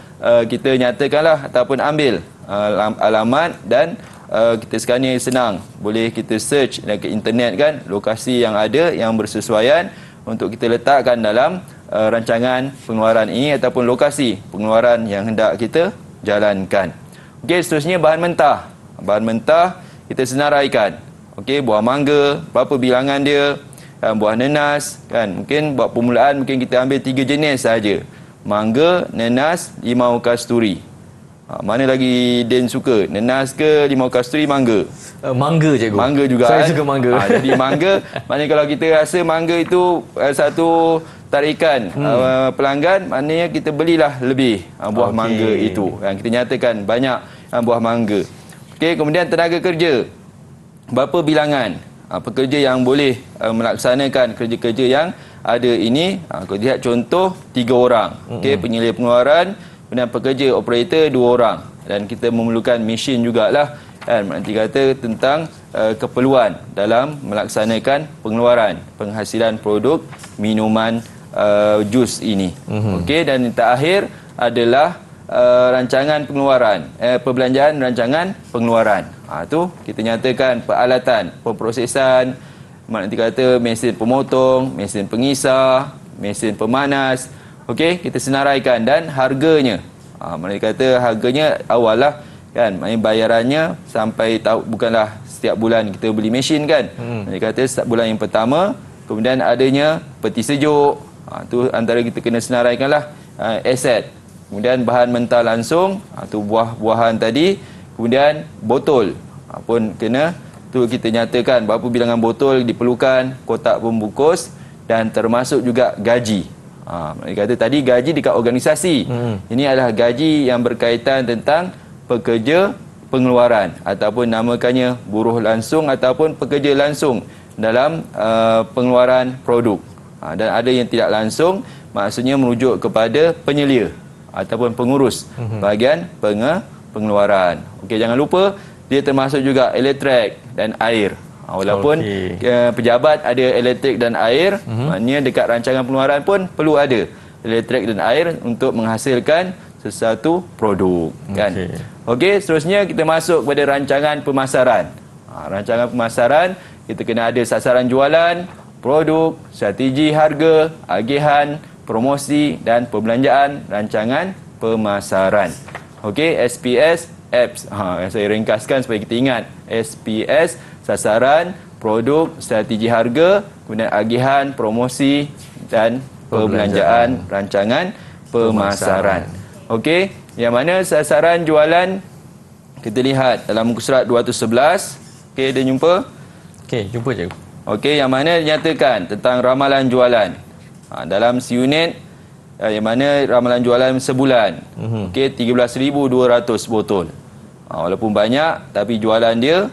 kita nyatakanlah ataupun ambil alamat dan kita sekarang ni senang. Boleh kita search ke internet kan, lokasi yang ada yang bersesuaian untuk kita letakkan dalam rancangan pengeluaran ini ataupun lokasi pengeluaran yang hendak kita jalankan. Okey, seterusnya bahan mentah. Bahan mentah kita senaraikan. Okey, buah mangga, berapa bilangan dia, buah nenas kan, mungkin buat permulaan mungkin kita ambil 3 jenis saja. Mangga, nenas, limau kasturi. Mana lagi Din suka? Nenas ke limau kasturi, mangga? Mangga cikgu. Mangga juga. Saya suka mangga. Jadi mangga, maknanya kalau kita rasa mangga itu satu tarikan pelanggan, maknanya kita belilah lebih buah mangga itu. Kita nyatakan banyak buah mangga. Okey, kemudian tenaga kerja. Berapa bilangan pekerja yang boleh melaksanakan kerja-kerja yang ada ini? Kalau lihat contoh 3 orang. Okey, penyelia pengeluaran, kemudian pekerja operator 2 orang, dan kita memerlukan mesin jugalah kan, maknanya kata tentang keperluan dalam melaksanakan pengeluaran penghasilan produk minuman jus ini. Okey, dan yang terakhir adalah rancangan pengeluaran, perbelanjaan rancangan pengeluaran. Tu kita nyatakan peralatan pemprosesan, maknanya kata mesin pemotong, mesin pengisar, mesin pemanas. Okey, kita senaraikan dan harganya. Maknanya kata harganya awal lah kan, maknanya bayarannya sampai bukanlah setiap bulan kita beli mesin kan. Maknanya kata setiap bulan yang pertama, kemudian adanya peti sejuk. Tu antara kita kena senaraikan lah aset. Kemudian bahan mentah langsung, tu buah-buahan tadi. Kemudian botol pun kena, tu kita nyatakan berapa bilangan botol diperlukan, kotak pembungkus dan termasuk juga gaji. Mereka kata tadi gaji dekat organisasi. Ini adalah gaji yang berkaitan tentang pekerja pengeluaran ataupun namakannya buruh langsung ataupun pekerja langsung dalam pengeluaran produk. Dan ada yang tidak langsung, maksudnya merujuk kepada penyelia ataupun pengurus bahagian pengeluaran. Okey, jangan lupa dia termasuk juga elektrik dan air. Walaupun pejabat ada elektrik dan air, maknanya dekat rancangan pengeluaran pun perlu ada elektrik dan air untuk menghasilkan sesuatu produk, kan. Okey, seterusnya kita masuk kepada rancangan pemasaran. Rancangan pemasaran, kita kena ada sasaran jualan, produk, strategi harga, agihan, promosi dan perbelanjaan rancangan pemasaran. Okey, SPS, apps. Saya ringkaskan supaya kita ingat. SPS, sasaran, produk, strategi harga, kemudian agihan, promosi dan perbelanjaan rancangan pemasaran. Okey, yang mana sasaran jualan kita lihat dalam muka surat 211. Okey, dah jumpa? Okey, jumpa je. Okey, yang mana dinyatakan tentang ramalan jualan. Dalam unit yang mana ramalan jualan sebulan. Okey, 13,200 botol. Walaupun banyak tapi jualan dia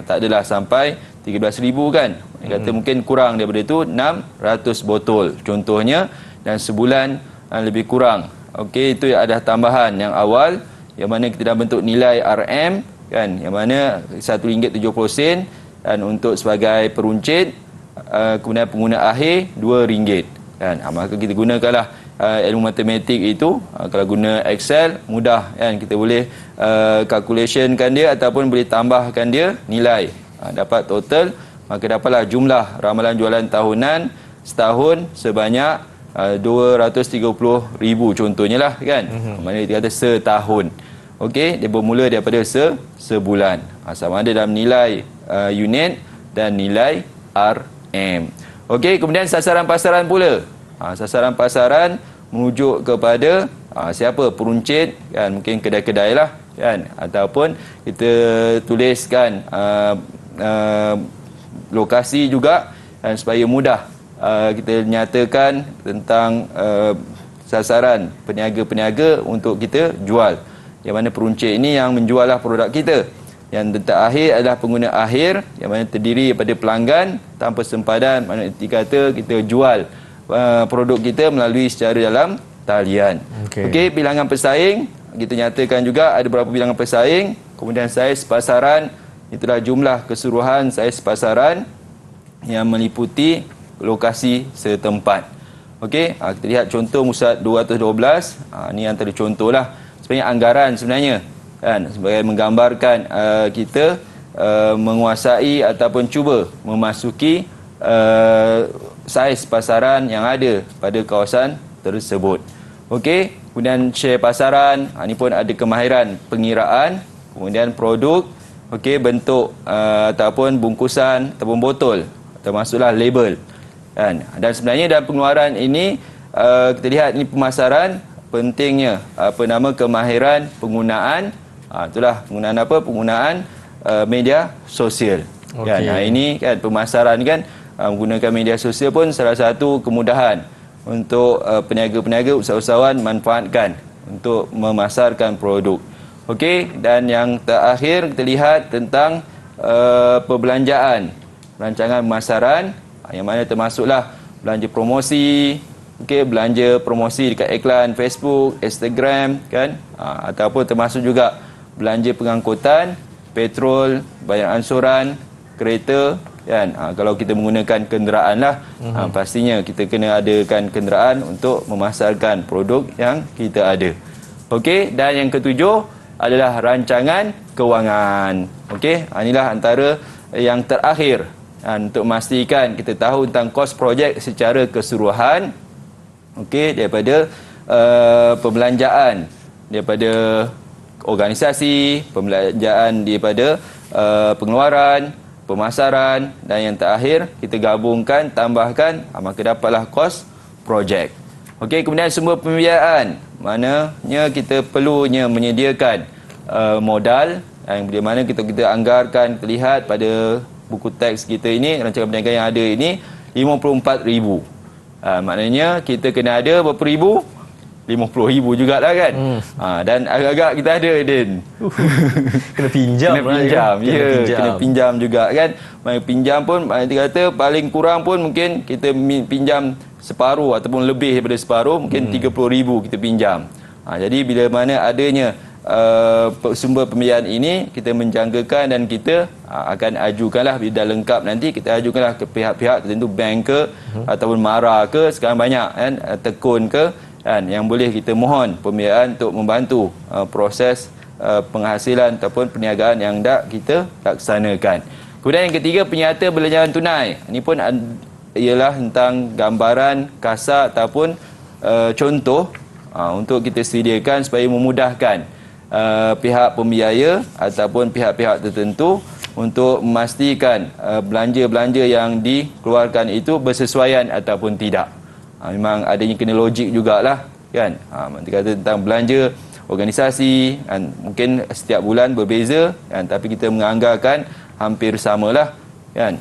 tak adalah sampai 13,000 kan. Dia kata mungkin kurang daripada itu 600 botol contohnya, dan sebulan lebih kurang. Okey, itu ada tambahan yang awal yang mana kita dah bentuk nilai RM kan, yang mana RM1.70 dan untuk sebagai peruncit kemudian pengguna akhir RM2 kan. Maka kita gunakanlah ilmu matematik itu. Kalau guna Excel mudah kan, kita boleh calculationkan dia ataupun boleh tambahkan dia nilai, dapat total, maka dapatlah jumlah ramalan jualan tahunan setahun sebanyak 230,000 contohnya lah kan. Maknanya dia kata setahun. Okey, dia bermula daripada sebulan. Sama ada dalam nilai unit dan nilai RM. Okey, kemudian sasaran pasaran pula. Sasaran pasaran merujuk kepada siapa? Peruncit kan, mungkin kedai-kedai lah kan, ataupun kita tuliskan lokasi juga dan supaya mudah kita nyatakan tentang sasaran peniaga-peniaga untuk kita jual. Yang mana peruncit ini yang menjuallah produk kita. Yang terakhir adalah pengguna akhir yang mana terdiri daripada pelanggan tanpa sempadan, maknanya kata kita jual produk kita melalui secara dalam talian. Okey, bilangan pesaing kita nyatakan juga ada berapa bilangan pesaing, kemudian saiz pasaran, itulah jumlah keseluruhan saiz pasaran yang meliputi lokasi setempat. Okey, kita lihat contoh muka 212. Ini antara contohlah sebenarnya anggaran sebenarnya kan, sebagai menggambarkan kita menguasai ataupun cuba memasuki saiz pasaran yang ada pada kawasan tersebut. Okey, kemudian share pasaran, ini pun ada kemahiran pengiraan, kemudian produk, okey, bentuk ataupun bungkusan ataupun botol, termasuklah label kan. Dan sebenarnya dalam pengeluaran ini kita lihat ini pemasaran, pentingnya kemahiran penggunaan, itulah penggunaan penggunaan media sosial kan. Ini kan pemasaran kan, menggunakan media sosial pun salah satu kemudahan untuk peniaga-peniaga, usahawan manfaatkan untuk memasarkan produk. Okey, dan yang terakhir kita lihat tentang perbelanjaan rancangan pemasaran, yang mana termasuklah belanja promosi, okey, belanja promosi dekat iklan Facebook, Instagram kan, ataupun termasuk juga belanja pengangkutan petrol, bayar ansuran, kereta, kan. Kalau kita menggunakan kenderaan lah, pastinya kita kena adakan kenderaan untuk memasarkan produk yang kita ada. Okey, dan yang ketujuh adalah rancangan kewangan. Okey, inilah antara yang terakhir untuk memastikan kita tahu tentang kos projek secara keseluruhan. Okey, daripada pembelanjaan daripada organisasi, pembelanjaan daripada pengeluaran, pemasaran, dan yang terakhir kita gabungkan, tambahkan, maka dapatlah kos projek. Okey, kemudian sumber pembiayaan, maknanya kita perlunya menyediakan modal yang di mana kita anggarkan, terlihat pada buku teks kita ini, rancangan perniagaan yang ada ini RM54,000. Maknanya kita kena ada berapa ribu? RM50,000 jugalah kan. Dan agak-agak kita ada, Din. Kena pinjam. Kena pinjam. Kena pinjam juga kan. Pinjam pun nanti kata paling kurang pun mungkin kita pinjam separuh ataupun lebih daripada separuh, mungkin RM30,000 kita pinjam. Jadi bila mana adanya sumber pembiayaan ini, kita menjangkakan dan kita akan ajukanlah, bila dah lengkap nanti kita ajukanlah ke pihak-pihak tertentu, bank ke ataupun MARA ke, sekarang banyak kan, Tekun ke, kan, yang boleh kita mohon pembiayaan untuk membantu proses penghasilan ataupun perniagaan yang dah kita laksanakan. Kemudian yang ketiga, penyata belanjawan tunai. Ini pun ialah tentang gambaran kasar ataupun contoh untuk kita sediakan supaya memudahkan pihak pembiaya ataupun pihak-pihak tertentu untuk memastikan belanja-belanja yang dikeluarkan itu bersesuaian ataupun tidak. Memang adanya kena logik jugalah kan. Nanti kata tentang belanja organisasi kan, mungkin setiap bulan berbeza kan, tapi kita menganggarkan hampir samalah kan.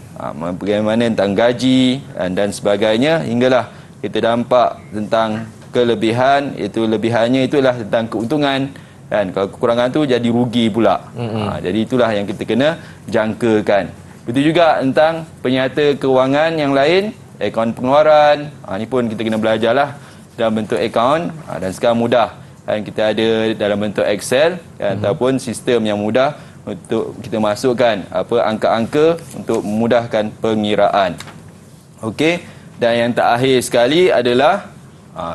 Bagaimana tentang gaji dan sebagainya, hinggalah kita nampak tentang kelebihan, itu lebihannya itulah tentang keuntungan kan. Kalau kekurangan tu jadi rugi pula. Jadi itulah yang kita kena jangkakan. Begitu juga tentang penyata kewangan yang lain, akaun pengeluaran. Ini pun kita kena belajarlah dalam bentuk akaun, dan sekarang mudah kan, kita ada dalam bentuk Excel kan, ataupun sistem yang mudah untuk kita masukkan angka-angka untuk memudahkan pengiraan. Okey, dan yang terakhir sekali adalah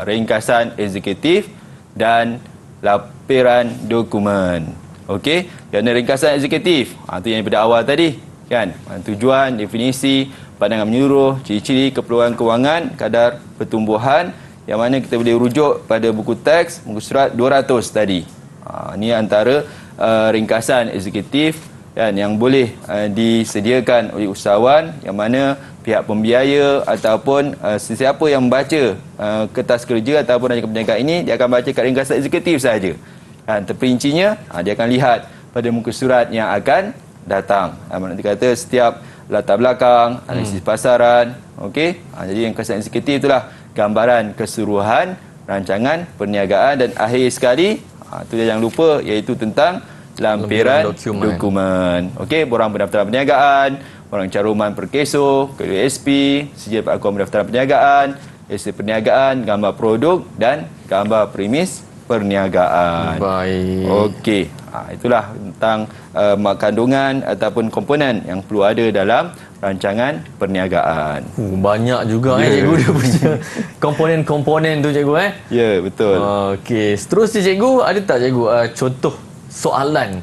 ringkasan eksekutif dan laporan dokumen. Okey, kerana ringkasan eksekutif itu yang daripada awal tadi kan, tujuan, definisi, pandangan menyeluruh, ciri-ciri keperluan kewangan, kadar pertumbuhan, yang mana kita boleh rujuk pada buku teks, muka surat 200 tadi. Ini antara ringkasan eksekutif kan, yang boleh disediakan oleh usahawan, yang mana pihak pembiaya ataupun sesiapa yang membaca kertas kerja ataupun rancangan perniagaan ini, dia akan baca kat ringkasan eksekutif saja. Terperincinya dia akan lihat pada muka surat yang akan datang. Nanti kata setiap latar belakang, analisis pasaran. Okey, jadi ringkasan eksekutif itulah gambaran keseluruhan rancangan perniagaan. Dan akhir sekali, itu jangan lupa, iaitu tentang lampiran dokumen. Okey, borang pendaftaran perniagaan, borang caruman perkeso, KUSP, sijil pengakuan pendaftaran perniagaan, lesen perniagaan, gambar produk dan gambar premis perniagaan. Baik. Okey, itulah tentang kandungan ataupun komponen yang perlu ada dalam rancangan perniagaan. Banyak juga cikgu dia punya komponen-komponen tu cikgu Ya, betul. Okey, seterusnya cikgu, ada tak cikgu contoh soalan?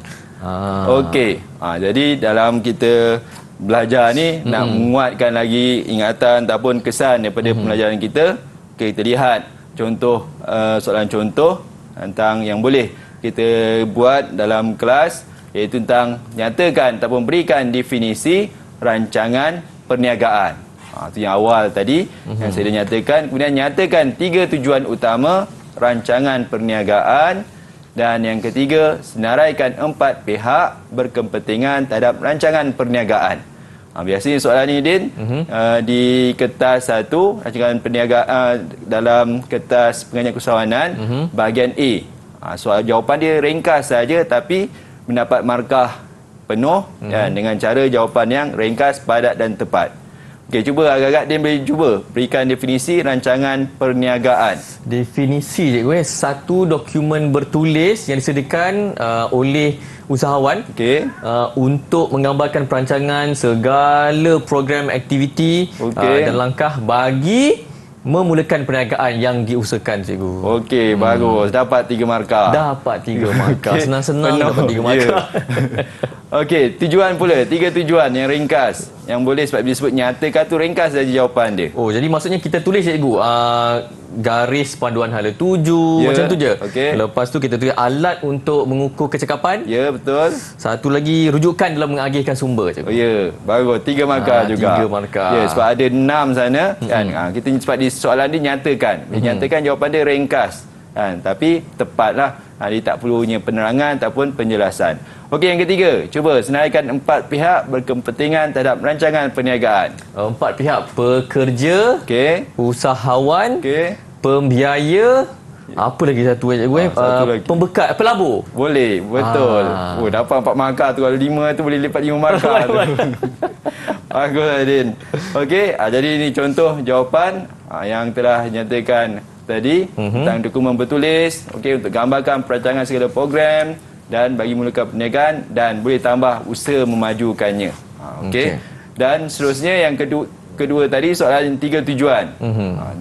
Okey, jadi dalam kita belajar ni nak menguatkan lagi ingatan ataupun kesan daripada pembelajaran kita, kita lihat contoh soalan contoh tentang yang boleh kita buat dalam kelas, iaitu tentang nyatakan ataupun berikan definisi rancangan perniagaan. Itu yang awal tadi yang saya dah nyatakan. Kemudian nyatakan 3 tujuan utama rancangan perniagaan. Dan yang ketiga, senaraikan 4 pihak berkepentingan terhadap rancangan perniagaan. Biasanya soalan ni, Din, di kertas 1 rancangan perniagaan, dalam kertas pengajian keusahawanan bahagian A. Soal jawapan dia ringkas saja tapi mendapat markah penuh dengan cara jawapan yang ringkas, padat dan tepat. Okey, cuba agak-agak Din boleh cuba berikan definisi rancangan perniagaan. Definisi cikgu, satu dokumen bertulis yang disediakan oleh usahawan untuk menggambarkan perancangan segala program aktiviti dan langkah bagi memulakan perniagaan yang diusahakan, cikgu. Okey, bagus. Dapat 3 markah. Dapat 3 markah. Senang-senang dapat 3 markah. Okey, tujuan pula. 3 tujuan yang ringkas. Yang boleh sebab dia sebut nyatakan tu ringkas saja jawapan dia. Oh, jadi maksudnya kita tulis, cikgu, garis panduan hala tuju, macam tu je. Okey. Lepas tu kita tulis alat untuk mengukur kecekapan. Ya, betul. Satu lagi rujukan dalam mengagihkan sumber, cikgu. Oh ya, bagus. 3 markah juga. 3 markah. Ya, sebab ada 6 sana kan. Kita sebab di soalan dia nyatakan. Dia nyatakan jawapan dia ringkas. Kan, tapi tepatlah. Dia tak perlunya penerangan ataupun penjelasan. Okey, yang ketiga, cuba senaraikan 4 pihak berkepentingan terhadap rancangan perniagaan. 4 pihak: pekerja, usahawan, pembiaya, apa lagi satu, cikgu? Satu lagi. Pembekal, pelabur. Boleh, betul. Oh, dapat 4 markah tu. Kalau 5 tu boleh lipat 5 markah tu. Bagus, Adin. Okey, jadi ini contoh jawapan yang telah dinyatakan tadi tentang dokumen bertulis, okey, untuk gambarkan perancangan segala program dan bagi mulakan perniagaan dan boleh tambah usaha memajukannya. Okey. Dan seterusnya yang kedua tadi soalan 3 tujuan.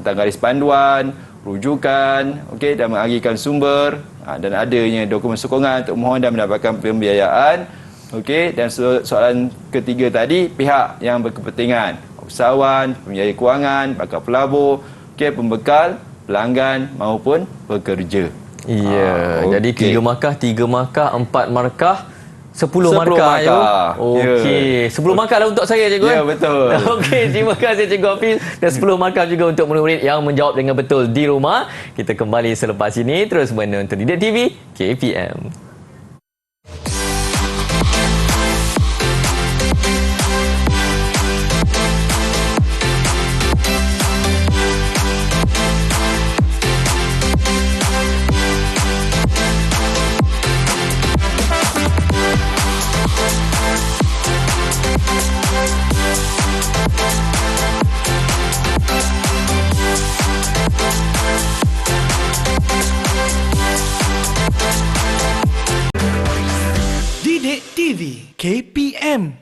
Tentang garis panduan, rujukan, okey, dan mengagihkan sumber dan adanya dokumen sokongan untuk mohon dan mendapatkan pembiayaan. Okey, dan soalan ketiga tadi pihak yang berkepentingan, usahawan, pembiaya kewangan, bakal pelabur, okey, pembekal, pelanggan maupun pekerja. Ya, jadi 3 markah, 4 markah, 10 markah. Okey, 10 markah lah untuk saya, cikgu. Ya, betul. Okey, terima kasih, Cikgu Hafiz. Dan 10 markah juga untuk murid-murid yang menjawab dengan betul di rumah. Kita kembali selepas ini terus menonton Didik TV KPM. Didik TV KPM.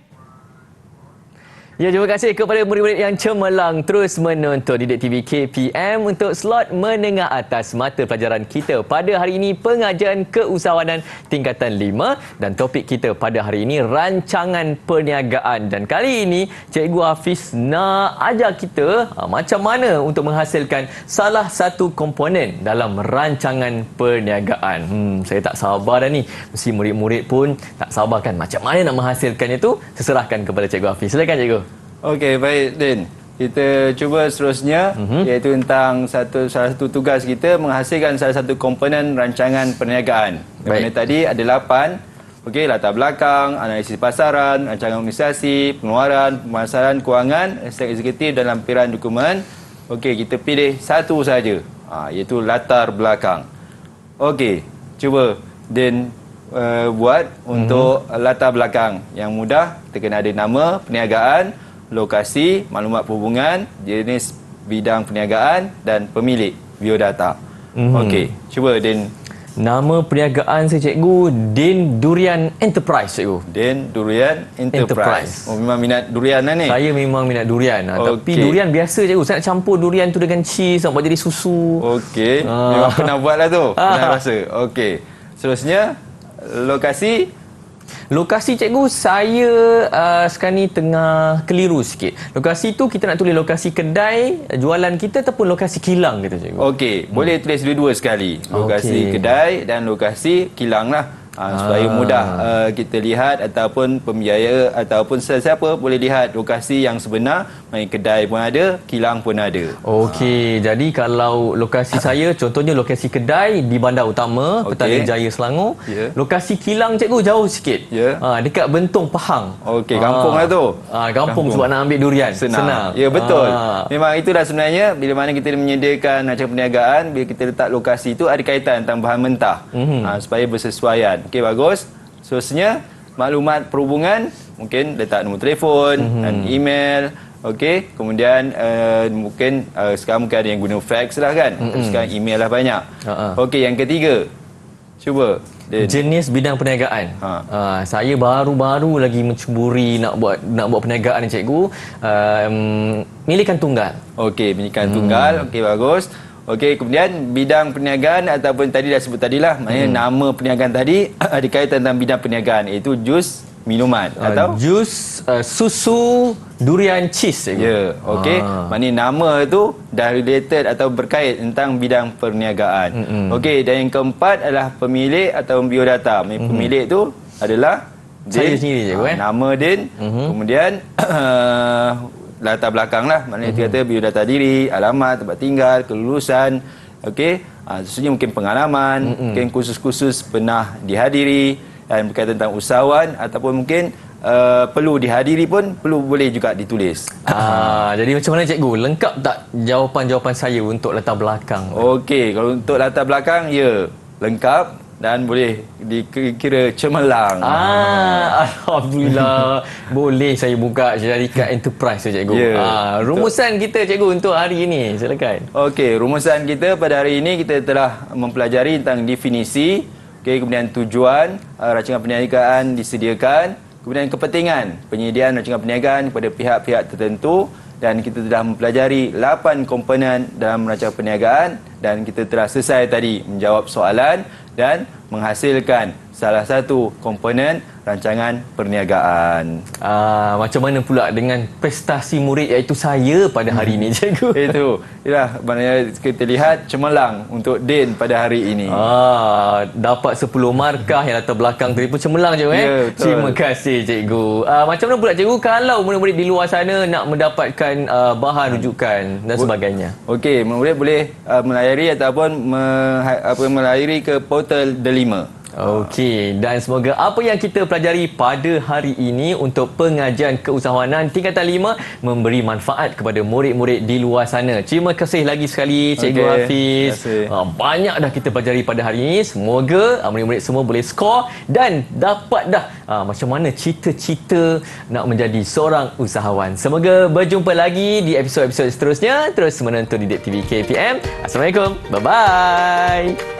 Ya, terima kasih kepada murid-murid yang cemerlang terus menonton Didik TV KPM untuk slot menengah atas mata pelajaran kita pada hari ini, pengajian keusahawanan tingkatan 5, dan topik kita pada hari ini rancangan perniagaan. Dan kali ini Cikgu Hafiz nak ajar kita macam mana untuk menghasilkan salah satu komponen dalam rancangan perniagaan. Saya tak sabar dah ni. Mesti murid-murid pun tak sabar kan macam mana nak menghasilkannya tu. Saya serahkan kepada Cikgu Hafiz. Silakan, Cikgu. Okey, baik, Din. Kita cuba seterusnya, iaitu tentang salah satu tugas kita menghasilkan salah satu komponen rancangan perniagaan. Di mana tadi ada 8. Okey, latar belakang, analisis pasaran, rancangan organisasi, pengeluaran, pemasaran kewangan, aspek eksekutif dan lampiran dokumen. Okey, kita pilih satu saja, iaitu latar belakang. Okey, cuba Din buat untuk latar belakang. Yang mudah, kita kena ada nama perniagaan, lokasi, maklumat perhubungan, jenis bidang perniagaan dan pemilik, biodata. Okey, cuba Din. Nama perniagaan saya, cikgu, Din Durian Enterprise, cikgu. Din Durian Enterprise. Oh, memang minat durian lah ni. Saya memang minat durian. Tapi durian biasa, cikgu. Saya nak campur durian tu dengan cheese nak buat jadi susu. Okey, memang pernah buat lah tu. Pernah rasa. Okey. Seterusnya, lokasi. Lokasi, cikgu, saya sekarang ni tengah keliru sikit. Lokasi tu kita nak tulis lokasi kedai jualan kita ataupun lokasi kilang kita, cikgu. Okey, boleh tulis dua-dua sekali. Lokasi kedai dan lokasi kilang lah. Supaya mudah kita lihat ataupun pembiaya ataupun sesiapa boleh lihat lokasi yang sebenar. Main kedai pun ada, kilang pun ada. Okey, jadi kalau lokasi saya, contohnya lokasi kedai di Bandar Utama, Petaling Jaya, Selangor. Lokasi kilang, cikgu, jauh sikit. Dekat Bentong, Pahang. Okey, kampung lah tu. Kampung sebab nak ambil durian. Senang. Ya, betul. Memang itulah sebenarnya bila mana kita menyediakan rancangan perniagaan, bila kita letak lokasi itu ada kaitan tentang bahan mentah. Supaya bersesuaian. Okey, bagus. Seterusnya, maklumat perhubungan, mungkin letak nombor telefon dan email, Okey, kemudian mungkin sekarang mungkin ada yang guna fax lah kan. Sekarang email lah banyak. Okey, yang ketiga. Cuba. Jenis bidang perniagaan. Saya baru-baru lagi mencuburi nak buat perniagaan ni cikgu. Milikan tunggal. Okey, milikan tunggal. Okey, bagus. Okey, kemudian bidang perniagaan ataupun tadi dah sebut tadilah, maknanya nama perniagaan tadi ada kaitan tentang bidang perniagaan, iaitu jus minuman atau jus susu durian cheese. Ya, okey. Maknanya nama tu dah related atau berkait tentang bidang perniagaan. Okey, dan yang keempat adalah pemilik atau biodata. Pemilik tu adalah saya sendiri cikgu. Nama Din, kemudian latar belakang lah. Maknanya dia kata biodata diri, alamat, tempat tinggal, kelulusan. Okey, seterusnya mungkin pengalaman, mungkin kursus-kursus pernah dihadiri, dan berkaitan tentang usahawan ataupun mungkin perlu dihadiri pun boleh juga ditulis. Jadi macam mana cikgu? Lengkap tak jawapan-jawapan saya untuk latar belakang? Okey, kalau untuk latar belakang, ya, lengkap dan boleh dikira cemerlang. Alhamdulillah. Boleh saya buka syarikat enterprise tu cikgu. Rumusan kita cikgu untuk hari ini, silakan. Okey, rumusan kita pada hari ini kita telah mempelajari tentang definisi. Okey, kemudian tujuan rancangan perniagaan disediakan, kemudian kepentingan penyediaan rancangan perniagaan kepada pihak-pihak tertentu, dan kita telah mempelajari 8 komponen dalam rancangan perniagaan, dan kita telah selesai tadi menjawab soalan dan menghasilkan salah satu komponen rancangan perniagaan. Macam mana pula dengan prestasi murid iaitu saya pada hari ini cikgu? Itulah maknanya kita lihat cemerlang untuk Din pada hari ini. Dapat 10 markah yang latar belakang tadi pun cemerlang cikgu. Ya, betul. Terima kasih cikgu. Macam mana pula cikgu kalau murid-murid di luar sana nak mendapatkan bahan rujukan dan sebagainya? Okey, murid boleh melayari ataupun melayari ke portal Delima. Okey, dan semoga apa yang kita pelajari pada hari ini untuk pengajian keusahawanan tingkatan 5 memberi manfaat kepada murid-murid di luar sana. Terima kasih lagi sekali Cikgu Hafiz. Banyak dah kita pelajari pada hari ini. Semoga murid-murid semua boleh skor dan dapat dah macam mana cita-cita nak menjadi seorang usahawan. Semoga berjumpa lagi di episod-episod seterusnya. Terus menonton Didik TV KPM. Assalamualaikum. Bye-bye.